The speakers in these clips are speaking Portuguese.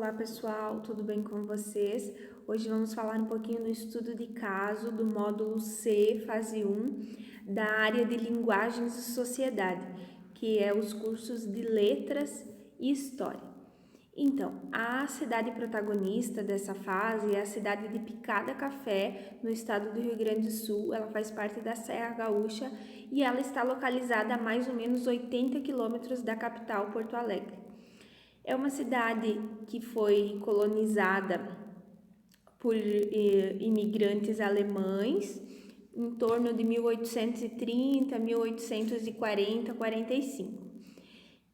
Olá pessoal, tudo bem com vocês? Hoje vamos falar um pouquinho do estudo de caso do módulo C, fase 1, da área de Linguagens e Sociedade, que é os cursos de Letras e História. Então, a cidade protagonista dessa fase é a cidade de Picada Café, no estado do Rio Grande do Sul. Ela faz parte da Serra Gaúcha e ela está localizada a mais ou menos 80 quilômetros da capital, Porto Alegre. É uma cidade que foi colonizada por imigrantes alemães em torno de 1830, 1840, 45.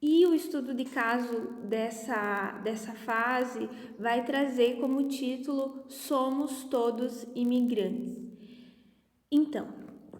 E o estudo de caso dessa fase vai trazer como título Somos Todos Imigrantes. Então,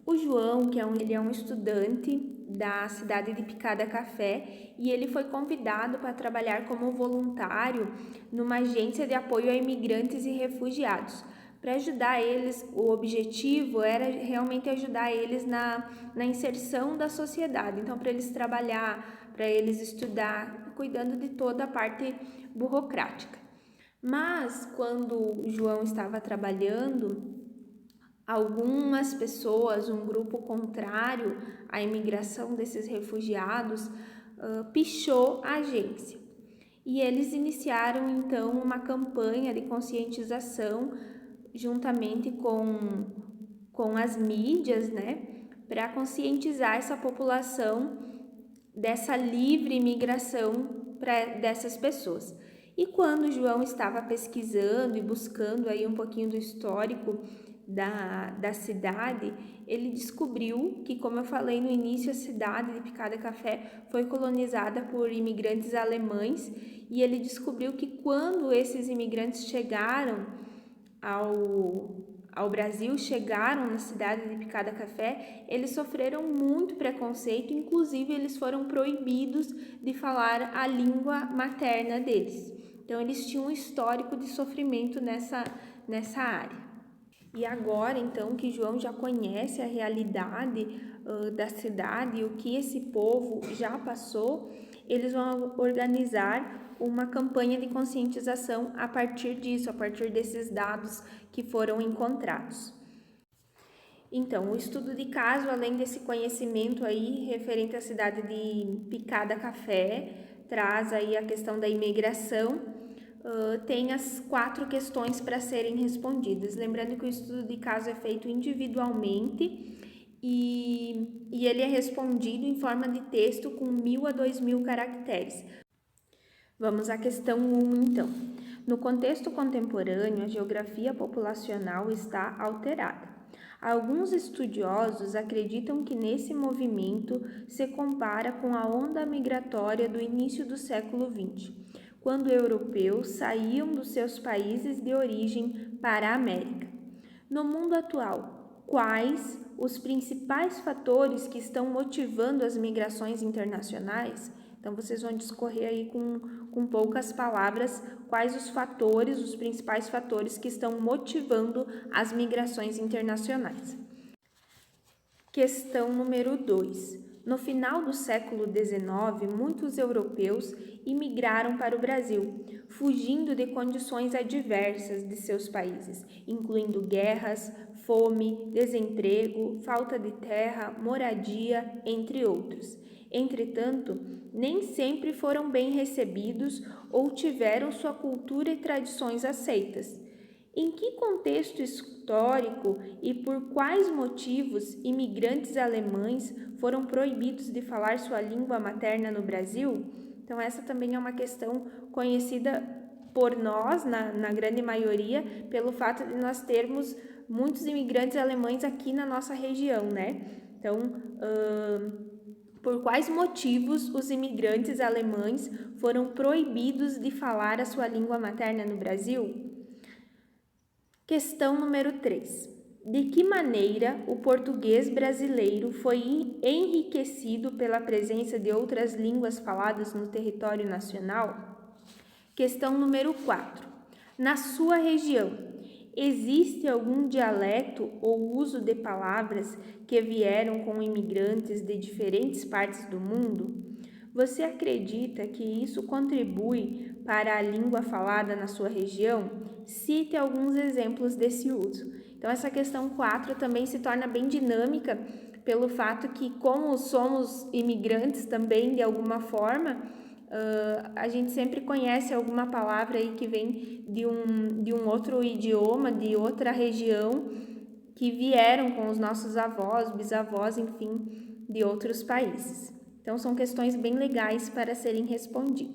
o João, ele é um estudante da cidade de Picada Café e ele foi convidado para trabalhar como voluntário numa agência de apoio a imigrantes e refugiados. Para ajudar eles, o objetivo era realmente ajudar eles na inserção da sociedade. Então, para eles trabalhar, para eles estudar, cuidando de toda a parte burocrática. Mas, quando o João estava trabalhando, algumas pessoas, um grupo contrário à imigração desses refugiados, pichou a agência. E eles iniciaram, então, uma campanha de conscientização juntamente com as mídias, né, para conscientizar essa população dessa livre imigração dessas pessoas. E quando o João estava pesquisando e buscando aí um pouquinho do histórico da cidade, ele descobriu que, como eu falei no início, a cidade de Picada Café foi colonizada por imigrantes alemães e ele descobriu que quando esses imigrantes chegaram ao Brasil, chegaram na cidade de Picada Café, eles sofreram muito preconceito, inclusive eles foram proibidos de falar a língua materna deles. Então eles tinham um histórico de sofrimento nessa área. E agora, então, que João já conhece a realidade da cidade e o que esse povo já passou, eles vão organizar uma campanha de conscientização a partir disso, a partir desses dados que foram encontrados. Então, o estudo de caso, além desse conhecimento aí referente à cidade de Picada Café, traz aí a questão da imigração, tem as 4 questões para serem respondidas. Lembrando que o estudo de caso é feito individualmente e ele é respondido em forma de texto com 1.000 a 2.000 caracteres. Vamos à questão 1, então. No contexto contemporâneo, a geografia populacional está alterada. Alguns estudiosos acreditam que nesse movimento se compara com a onda migratória do início do século XX, quando europeus saíam dos seus países de origem para a América. No mundo atual, quais os principais fatores que estão motivando as migrações internacionais? Então, vocês vão discorrer aí com poucas palavras quais os fatores, os principais fatores que estão motivando as migrações internacionais. Questão número 2. No final do século XIX, muitos europeus imigraram para o Brasil, fugindo de condições adversas de seus países, incluindo guerras, fome, desemprego, falta de terra, moradia, entre outros. Entretanto, nem sempre foram bem recebidos ou tiveram sua cultura e tradições aceitas. Em que contexto histórico e por quais motivos imigrantes alemães foram proibidos de falar sua língua materna no Brasil? Então, essa também é uma questão conhecida por nós, na grande maioria, pelo fato de nós termos muitos imigrantes alemães aqui na nossa região, né? Então, por quais motivos os imigrantes alemães foram proibidos de falar a sua língua materna no Brasil? Questão número 3. De que maneira o português brasileiro foi enriquecido pela presença de outras línguas faladas no território nacional? Questão número 4. Na sua região, existe algum dialeto ou uso de palavras que vieram com imigrantes de diferentes partes do mundo? Você acredita que isso contribui para a língua falada na sua região? Cite alguns exemplos desse uso. Então, essa questão 4 também se torna bem dinâmica pelo fato que, como somos imigrantes também, de alguma forma, a gente sempre conhece alguma palavra aí que vem de um outro idioma, de outra região, que vieram com os nossos avós, bisavós, enfim, de outros países. Então, são questões bem legais para serem respondidas.